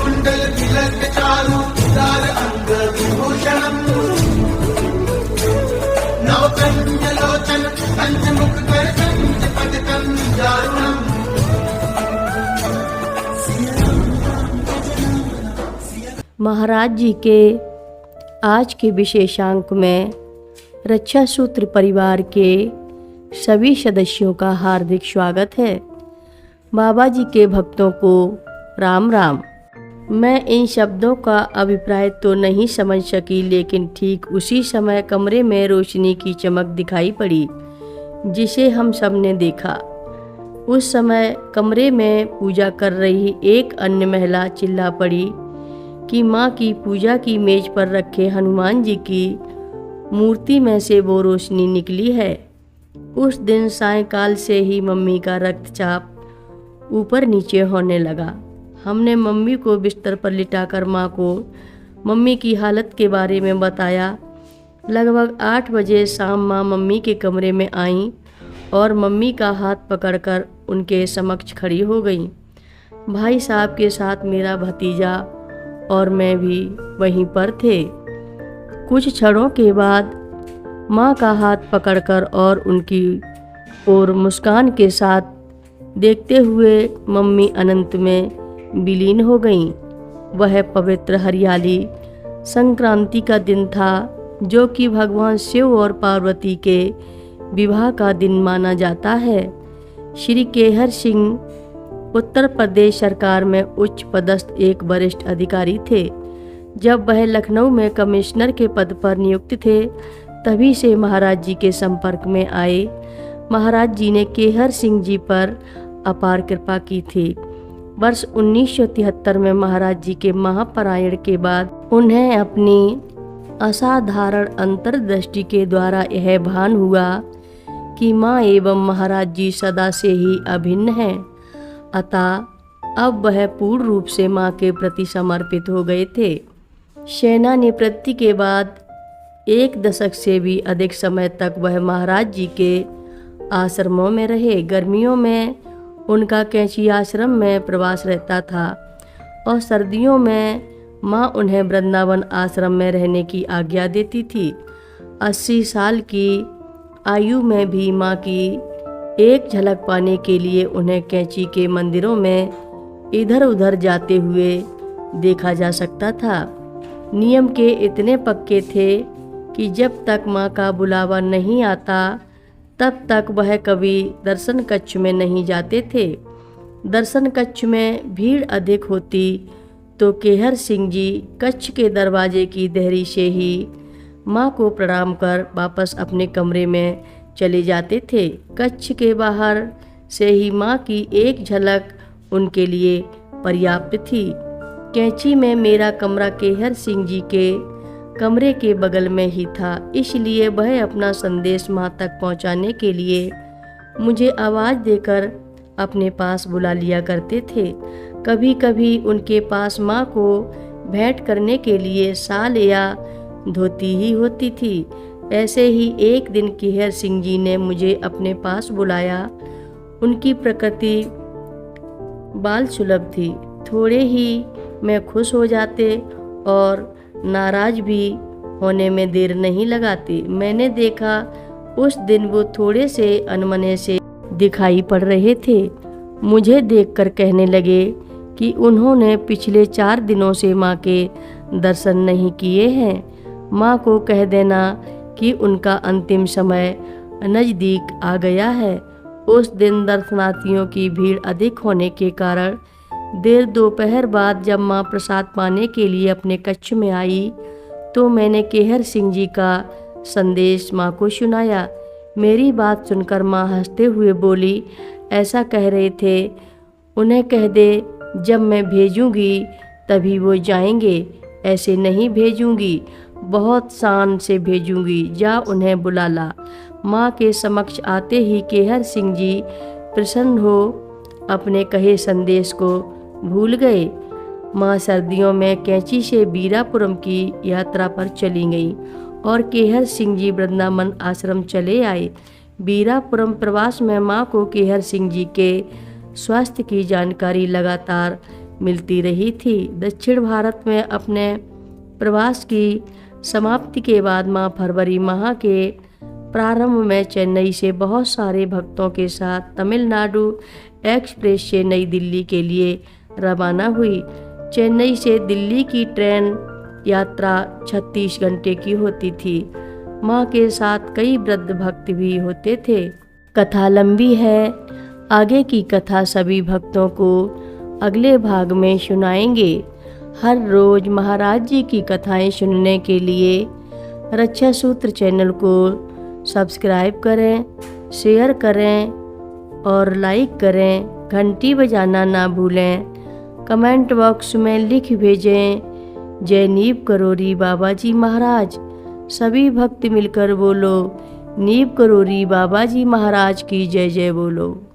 कुंडल तिलक चारु उदार अंग विभूषणम् नवकन्यलोचन पंचमुख कर पंचपदकं दारुणम्। महाराज जी के आज के विशेषांक में रक्षा सूत्र परिवार के सभी सदस्यों का हार्दिक स्वागत है। बाबा जी के भक्तों को राम राम। मैं इन शब्दों का अभिप्राय तो नहीं समझ सकी, लेकिन ठीक उसी समय कमरे में रोशनी की चमक दिखाई पड़ी जिसे हम सब ने देखा। उस समय कमरे में पूजा कर रही एक अन्य महिला चिल्ला पड़ी कि माँ की पूजा की मेज पर रखे हनुमान जी की मूर्ति में से वो रोशनी निकली है। उस दिन सायंकाल से ही मम्मी का रक्तचाप ऊपर नीचे होने लगा। हमने मम्मी को बिस्तर पर लिटाकर माँ को मम्मी की हालत के बारे में बताया। लगभग 8 बजे शाम माँ मम्मी के कमरे में आईं और मम्मी का हाथ पकड़कर उनके समक्ष खड़ी हो गईं। भाई साहब के साथ मेरा भतीजा और मैं भी वहीं पर थे। कुछ क्षणों के बाद माँ का हाथ पकड़कर और उनकी ओर मुस्कान के साथ देखते हुए मम्मी अनंत में विलीन हो गईं। वह पवित्र हरियाली संक्रांति का दिन था, जो कि भगवान शिव और पार्वती के विवाह का दिन माना जाता है। श्री केहर सिंह उत्तर प्रदेश सरकार में उच्च पदस्थ एक वरिष्ठ अधिकारी थे। जब वह लखनऊ में कमिश्नर के पद पर नियुक्त थे, तभी से महाराज जी के संपर्क में आए। महाराज जी ने केहर सिंह जी पर अपार कृपा की थी। वर्ष 1973 में महाराज जी के महापरायण के बाद उन्हें अपनी असाधारण अंतर्दृष्टि के द्वारा यह भान हुआ कि माँ एवं महाराज जी सदा से ही अभिन्न हैं। अतः अब वह पूर्ण रूप से माँ के प्रति समर्पित हो गए थे। सेना निवृत्ति के बाद 1 दशक से भी अधिक समय तक वह महाराज जी के आश्रमों में रहे। गर्मियों में उनका कैंची आश्रम में प्रवास रहता था और सर्दियों में माँ उन्हें वृंदावन आश्रम में रहने की आज्ञा देती थी। 80 साल की आयु में भी माँ की एक झलक पाने के लिए उन्हें कैंची के मंदिरों में इधर उधर जाते हुए देखा जा सकता था। नियम के इतने पक्के थे कि जब तक माँ का बुलावा नहीं आता तब तक वह कभी दर्शन कक्ष में नहीं जाते थे। दर्शन कक्ष में भीड़ अधिक होती तो केहर सिंह जी कक्ष के दरवाजे की देहरी से ही माँ को प्रणाम कर वापस अपने कमरे में चले जाते थे। कक्ष के बाहर से ही माँ की एक झलक उनके लिए पर्याप्त थी। कैंची में मेरा कमरा केहर सिंह जी के कमरे के बगल में ही था, इसलिए वह अपना संदेश माँ तक पहुँचाने के लिए मुझे आवाज़ देकर अपने पास बुला लिया करते थे। कभी कभी उनके पास माँ को भेंट करने के लिए शाल या धोती ही होती थी। ऐसे ही एक दिन केहर सिंह जी ने मुझे अपने पास बुलाया। उनकी प्रकृति बाल सुलभ थी। थोड़े ही में खुश हो जाते और नाराज भी होने में देर नहीं लगाती। मैंने देखा उस दिन वो थोड़े से अनमने से दिखाई पड़ रहे थे। मुझे देखकर कहने लगे कि उन्होंने पिछले 4 दिनों से माँ के दर्शन नहीं किए हैं। माँ को कह देना कि उनका अंतिम समय नज़दीक आ गया है। उस दिन दर्शनार्थियों की भीड़ अधिक होने के कारण देर दोपहर बाद जब माँ प्रसाद पाने के लिए अपने कक्ष में आई तो मैंने केहर सिंह जी का संदेश माँ को सुनाया। मेरी बात सुनकर माँ हंसते हुए बोली, ऐसा कह रहे थे उन्हें कह दे जब मैं भेजूंगी तभी वो जाएंगे, ऐसे नहीं भेजूंगी, बहुत शान से भेजूंगी, जा उन्हें बुला ला। माँ के समक्ष आते ही केहर सिंह जी प्रसन्न हो अपने कहे संदेश को भूल गए। माँ सर्दियों में कैंची से बीरापुरम की यात्रा पर चली गईं और केहर सिंह जी वृंदावन आश्रम चले आए। बीरापुरम प्रवास में माँ को केहर सिंह जी के स्वास्थ्य की जानकारी लगातार मिलती रही थी। दक्षिण भारत में अपने प्रवास की समाप्ति के बाद माँ फरवरी माह के प्रारंभ में चेन्नई से बहुत सारे भक्तों के साथ तमिलनाडु एक्सप्रेस से नई दिल्ली के लिए रवाना हुई। चेन्नई से दिल्ली की ट्रेन यात्रा 36 घंटे की होती थी। माँ के साथ कई वृद्ध भक्त भी होते थे। कथा लंबी है, आगे की कथा सभी भक्तों को अगले भाग में सुनाएंगे। हर रोज महाराज जी की कथाएं सुनने के लिए रक्षा सूत्र चैनल को सब्सक्राइब करें, शेयर करें और लाइक करें। घंटी बजाना ना भूलें। कमेंट बॉक्स में लिख भेजें, जय नीव करोरी बाबा जी महाराज। सभी भक्त मिलकर बोलो, नीव करोरी बाबा जी महाराज की जय जय बोलो।